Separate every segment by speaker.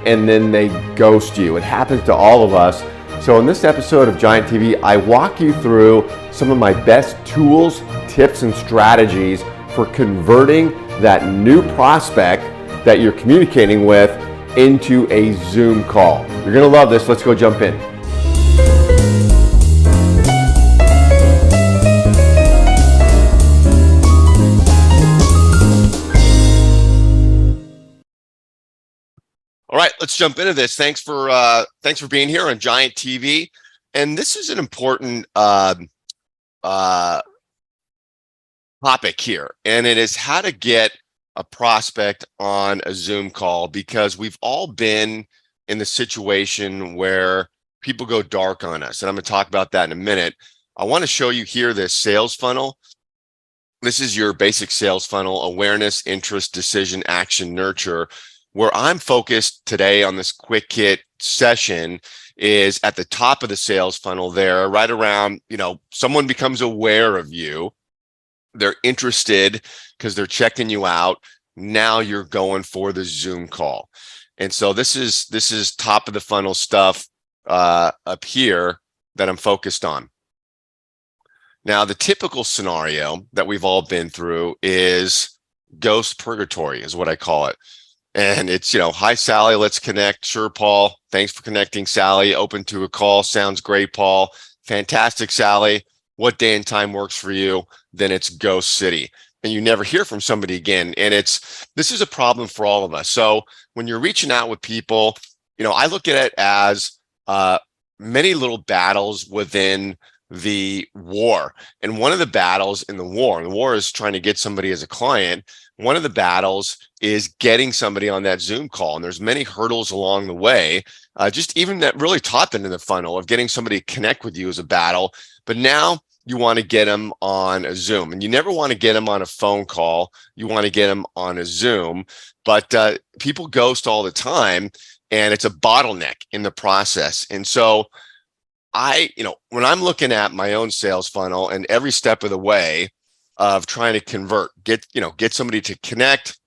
Speaker 1: and then they ghost you. It happens to all of us. So in this episode of Giant TV, I walk you through some of my best tools, tips, and strategies for converting that new prospect that you're communicating with into a Zoom call. You're gonna love this. Let's go jump in. All right, let's jump into this. Thanks for being here on Giant TV. And this is an important topic here, and it is how to get a prospect on a Zoom call, because we've all been in the situation where people go dark on us, and I'm going to talk about that in a minute. I want to show you here this sales funnel. This is your basic sales funnel: awareness, interest, decision, action, nurture. Where I'm focused today on this quick hit session is at the top of the sales funnel there, right around, someone becomes aware of you. They're interested because they're checking you out. Now you're going for the Zoom call. And so this is top of the funnel stuff up here that I'm focused on. Now, the typical scenario that we've all been through is ghost purgatory, is what I call it. And it's, hi, Sally, let's connect. Sure, Paul. Thanks for connecting, Sally. Open to a call. Sounds great, Paul. Fantastic, Sally. What day and time works for you? Then it's ghost city. And you never hear from somebody again. And this is a problem for all of us. So when you're reaching out with people, I look at it as many little battles within the war. And one of the battles in the war is trying to get somebody as a client. One of the battles is getting somebody on that Zoom call. And there's many hurdles along the way. Just even that really top end of the funnel of getting somebody to connect with you is a battle. But now you want to get them on a Zoom, and you never want to get them on a phone call. You want to get them on a Zoom, but people ghost all the time, and it's a bottleneck in the process. And so when I'm looking at my own sales funnel and every step of the way of trying to convert, get somebody to connect,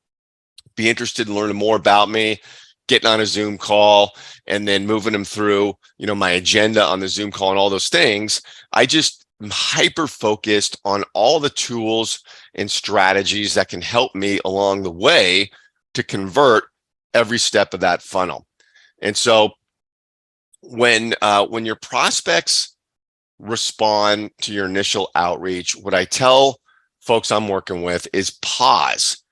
Speaker 1: be interested in learning more about me, getting on a Zoom call, and then moving them through, my agenda on the Zoom call and all those things, I just am hyper focused on all the tools and strategies that can help me along the way to convert every step of that funnel. And so when your prospects respond to your initial outreach, what I tell folks I'm working with is pause.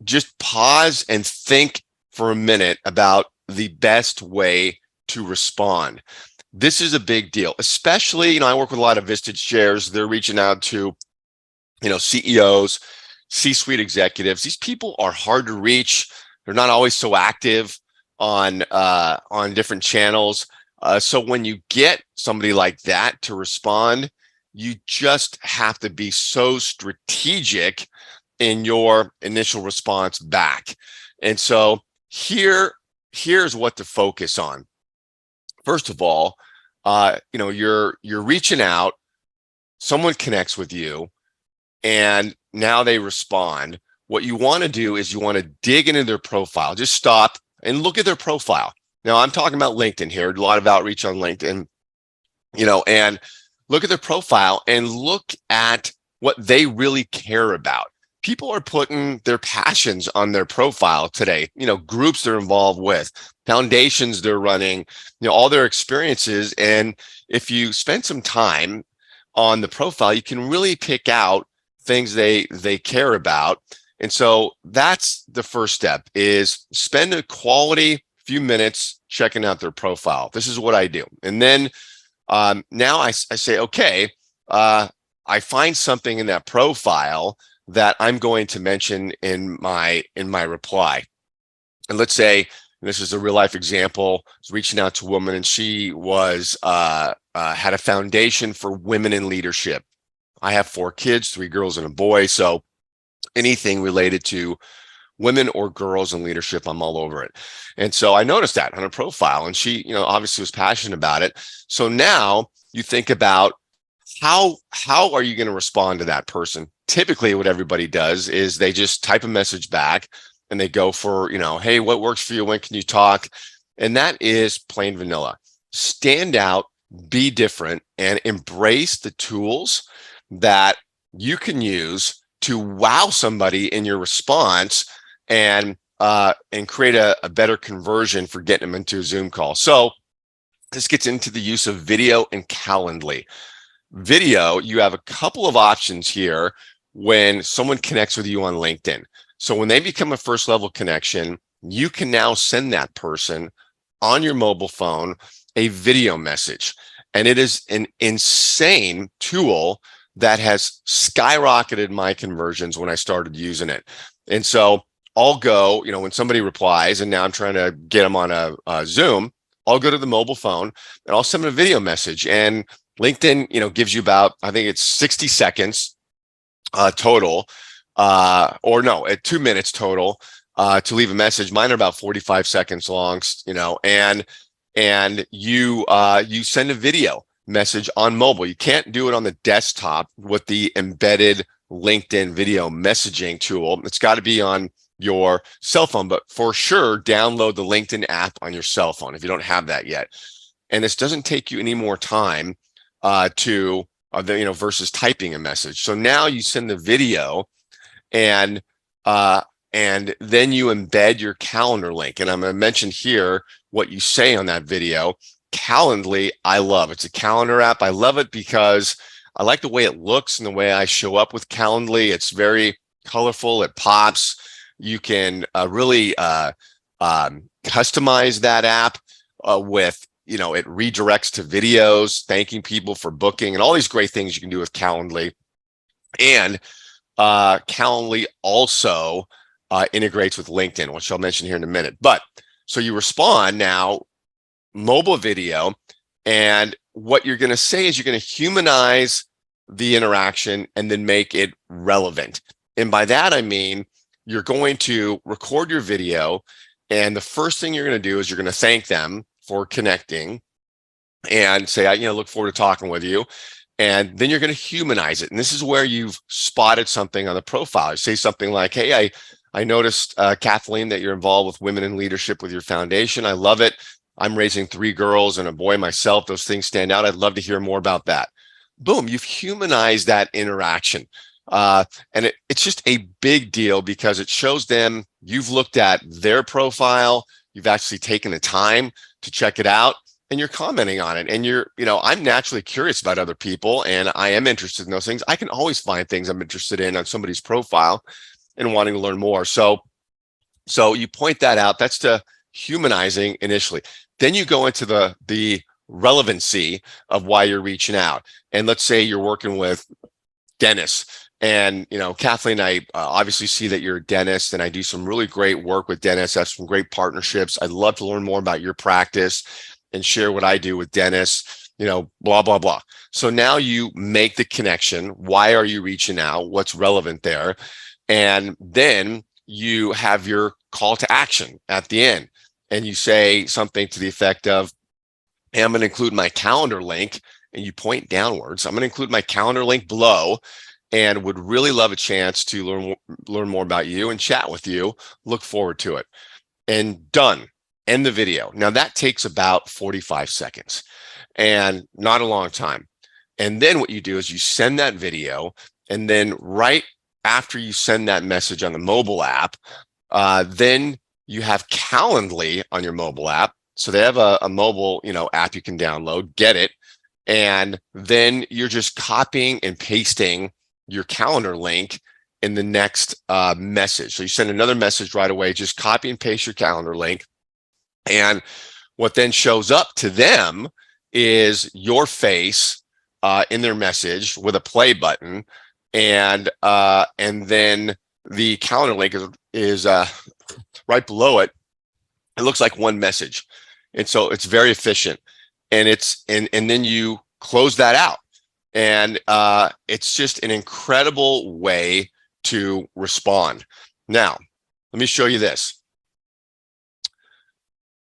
Speaker 1: Just pause and think for a minute about the best way to respond. This is a big deal, especially, I work with a lot of Vistage chairs. They're reaching out to, CEOs, C-suite executives. These people are hard to reach. They're not always so active on different channels. So when you get somebody like that to respond, you just have to be so strategic in your initial response back. And so here's what to focus on. First of all, you're reaching out, someone connects with you, and now they respond. What you want to do is you want to dig into their profile. Just stop and look at their profile. Now, I'm talking about LinkedIn here, a lot of outreach on LinkedIn, and look at their profile and look at what they really care about. People are putting their passions on their profile today, groups they're involved with, foundations they're running, all their experiences. And if you spend some time on the profile, you can really pick out things they care about. And so that's the first step, is spend a quality few minutes checking out their profile. This is what I do. And then now I say, okay, I find something in that profile that I'm going to mention in my reply. And let's say, and this is a real life example, I was reaching out to a woman, and she was had a foundation for women in leadership. I have 4 kids, 3 girls and a boy. So anything related to women or girls in leadership, I'm all over it. And so I noticed that on her profile, and she, obviously was passionate about it. So now you think about how are you going to respond to that person? Typically what everybody does is they just type a message back and they go for, hey, what works for you? When can you talk? And that is plain vanilla. Stand out, be different, and embrace the tools that you can use to wow somebody in your response and create a better conversion for getting them into a Zoom call. So this gets into the use of video and Calendly. Video, you have a couple of options here when someone connects with you on LinkedIn. So when they become a first level connection, you can now send that person on your mobile phone a video message. And it is an insane tool that has skyrocketed my conversions when I started using it. And so I'll go, when somebody replies, and now I'm trying to get them on a Zoom, I'll go to the mobile phone and I'll send them a video message. And LinkedIn, gives you about, I think it's 60 seconds total, or no, at 2 minutes total to leave a message. Mine are about 45 seconds long, and you send a video message on mobile. You can't do it on the desktop with the embedded LinkedIn video messaging tool. It's got to be on your cell phone, but for sure, download the LinkedIn app on your cell phone if you don't have that yet. And this doesn't take you any more time versus typing a message. So now you send the video, and then you embed your calendar link. And I'm going to mention here what you say on that video. Calendly, I love. It's a calendar app. I love it because I like the way it looks and the way I show up with Calendly. It's very colorful. It pops. You can really customize that app with, it redirects to videos, thanking people for booking, and all these great things you can do with Calendly. And Calendly also integrates with LinkedIn, which I'll mention here in a minute. But so you respond now, mobile video, and what you're going to say is you're going to humanize the interaction and then make it relevant. And by that, I mean, you're going to record your video, and the first thing you're going to do is you're going to thank them for connecting and say, I look forward to talking with you. And then you're going to humanize it. And this is where you've spotted something on the profile. You say something like, hey, I noticed, Kathleen, that you're involved with women in leadership with your foundation. I love it. I'm raising 3 girls and a boy myself. Those things stand out. I'd love to hear more about that. Boom, you've humanized that interaction. And it's just a big deal because it shows them you've looked at their profile, you've actually taken the time to check it out, and you're commenting on it. And I'm naturally curious about other people, and I am interested in those things. I can always find things I'm interested in on somebody's profile and wanting to learn more. So you point that out. That's the humanizing initially. Then you go into the relevancy of why you're reaching out. And let's say you're working with Dennis. And, Kathleen, I obviously see that you're a dentist, and I do some really great work with dentists. I have some great partnerships. I'd love to learn more about your practice and share what I do with dentists, blah, blah, blah. So now you make the connection. Why are you reaching out? What's relevant there? And then you have your call to action at the end. And you say something to the effect of, hey, I'm going to include my calendar link, and you point downwards. I'm going to include my calendar link below, and would really love a chance to learn more about you and chat with you. Look forward to it. And done. End the video. Now that takes about 45 seconds and not a long time. And then what you do is you send that video, and then right after you send that message on the mobile app, then you have Calendly on your mobile app. So they have a mobile, app you can download, get it. And then you're just copying and pasting your calendar link in the next message. So you send another message right away, just copy and paste your calendar link. And what then shows up to them is your face in their message with a play button. And then the calendar link is right below it. It looks like one message. And so it's very efficient. And and then you close that out. And it's just an incredible way to respond. Now, let me show you this.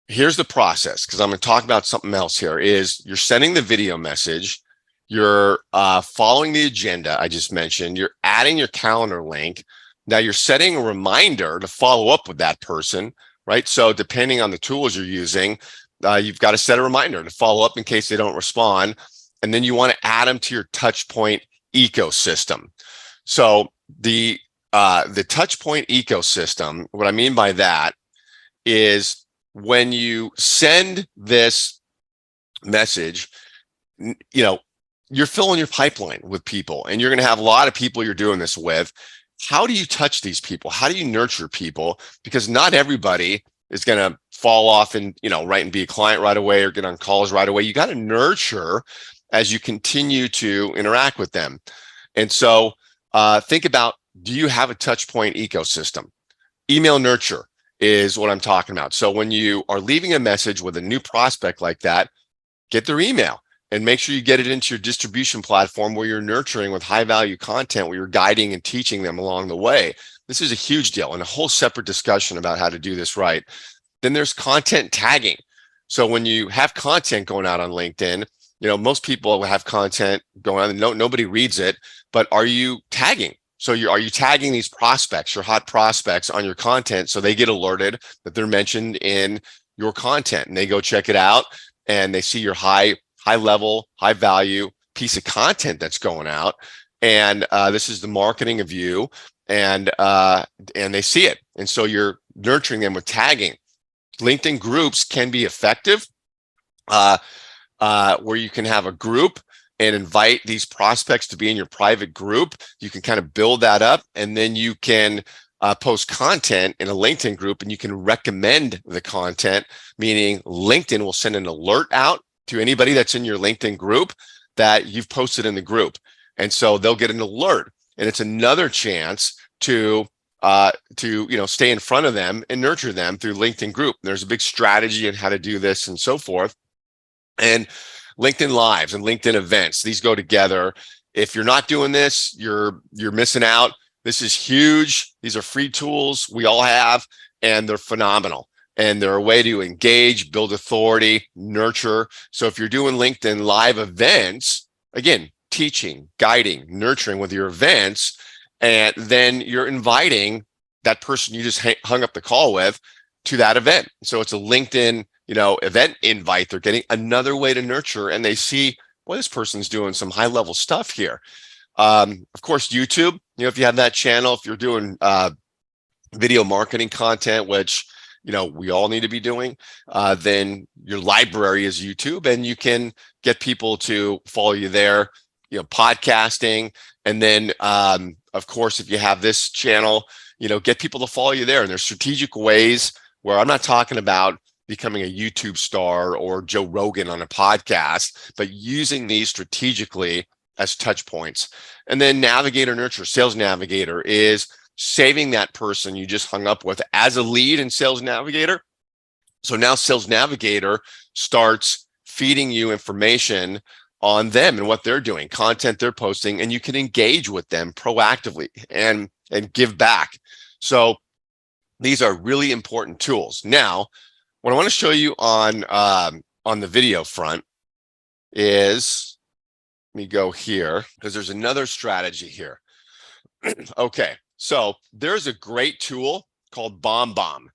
Speaker 1: Here's the process, because I'm going to talk about something else here. Is you're sending the video message, you're following the agenda I just mentioned, you're adding your calendar link, Now you're setting a reminder to follow up with that person, right? So depending on the tools you're using, you've got to set a reminder to follow up in case they don't respond. And then you want to add them to your touch point ecosystem. So the touch point ecosystem, what I mean by that is when you send this message, you're filling your pipeline with people, and you're going to have a lot of people you're doing this with. How do you touch these people? How do you nurture people? Because not everybody is going to fall off and, right, and be a client right away or get on calls right away. You got to nurture as you continue to interact with them. And so think about, do you have a touch point ecosystem? Email nurture is what I'm talking about. So when you are leaving a message with a new prospect like that, get their email and make sure you get it into your distribution platform where you're nurturing with high value content, where you're guiding and teaching them along the way. This is a huge deal, and a whole separate discussion about how to do this right. Then there's content tagging. So when you have content going out on LinkedIn, most people have content going on and nobody reads it, but are you tagging? So are you tagging these prospects, your hot prospects, on your content so they get alerted that they're mentioned in your content, and they go check it out and they see your high level, high value piece of content that's going out, and this is the marketing of you, and they see it, and so you're nurturing them with tagging. LinkedIn groups can be effective, where you can have a group and invite these prospects to be in your private group. You can kind of build that up, and then you can post content in a LinkedIn group, and you can recommend the content, meaning LinkedIn will send an alert out to anybody that's in your LinkedIn group that you've posted in the group. And so they'll get an alert, and it's another chance to stay in front of them and nurture them through LinkedIn group. There's a big strategy on how to do this and so forth. And LinkedIn Lives and LinkedIn events, these go together. If you're not doing this, you're missing out. This is huge. These are free tools we all have, and they're phenomenal. And they're a way to engage, build authority, nurture. So if you're doing LinkedIn Live events, again, teaching, guiding, nurturing with your events, and then you're inviting that person you just hung up the call with to that event. So it's a LinkedIn event invite. They're getting another way to nurture, and they see, well, this person's doing some high level stuff here. Of course, YouTube, if you have that channel, if you're doing video marketing content, which, we all need to be doing, then your library is YouTube, and you can get people to follow you there, podcasting. And then, of course, if you have this channel, get people to follow you there. And there's strategic ways where I'm not talking about becoming a YouTube star or Joe Rogan on a podcast, but using these strategically as touch points. And then Navigator Nurture, Sales Navigator, is saving that person you just hung up with as a lead in Sales Navigator. So now Sales Navigator starts feeding you information on them and what they're doing, content they're posting, and you can engage with them proactively and give back. So these are really important tools. Now, what I want to show you on the video front is, let me go here, because there's another strategy here. Okay, so there's a great tool called BombBomb,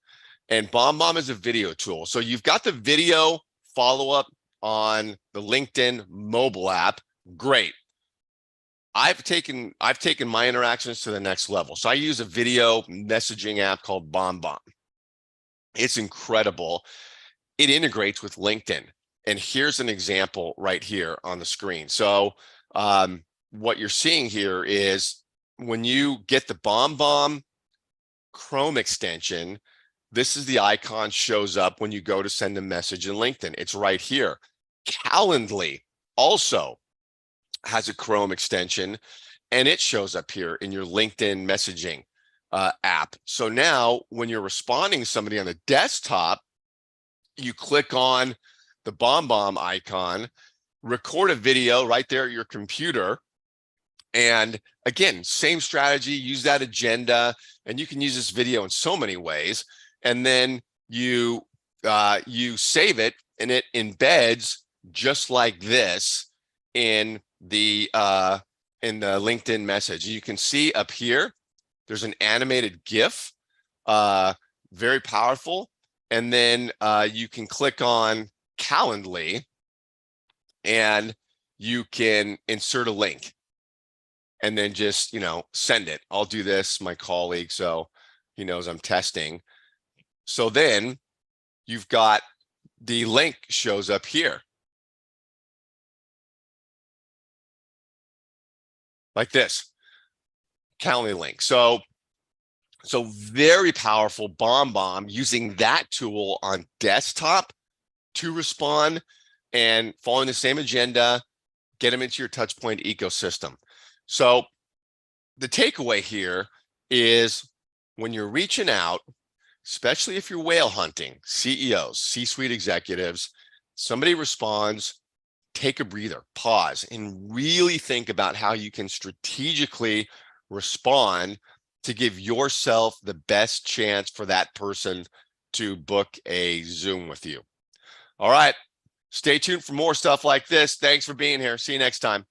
Speaker 1: and BombBomb is a video tool. So you've got the video follow-up on the LinkedIn mobile app. Great. I've taken my interactions to the next level. So I use a video messaging app called BombBomb. It's incredible. It integrates with LinkedIn. And here's an example right here on the screen. So what you're seeing here is when you get the BombBomb Chrome extension, this is the icon shows up when you go to send a message in LinkedIn. It's right here. Calendly also has a Chrome extension, and it shows up here in your LinkedIn messaging app. So now when you're responding to somebody on the desktop, you click on the BombBomb icon, record a video right there at your computer. And again, same strategy, use that agenda, and you can use this video in so many ways. And then you save it, and it embeds just like this in the LinkedIn message. You can see up here, There's an animated GIF, very powerful. And then you can click on Calendly and you can insert a link and then just, send it. I'll do this, my colleague, so he knows I'm testing. So then you've got the link shows up here. Like this, Calendly link. So very powerful BombBomb using that tool on desktop to respond and following the same agenda, get them into your Touchpoint ecosystem. So the takeaway here is when you're reaching out, especially if you're whale hunting, CEOs, C-suite executives, somebody responds, take a breather, pause, and really think about how you can strategically respond to give yourself the best chance for that person to book a Zoom with you. All right, stay tuned for more stuff like this. Thanks for being here. See you next time.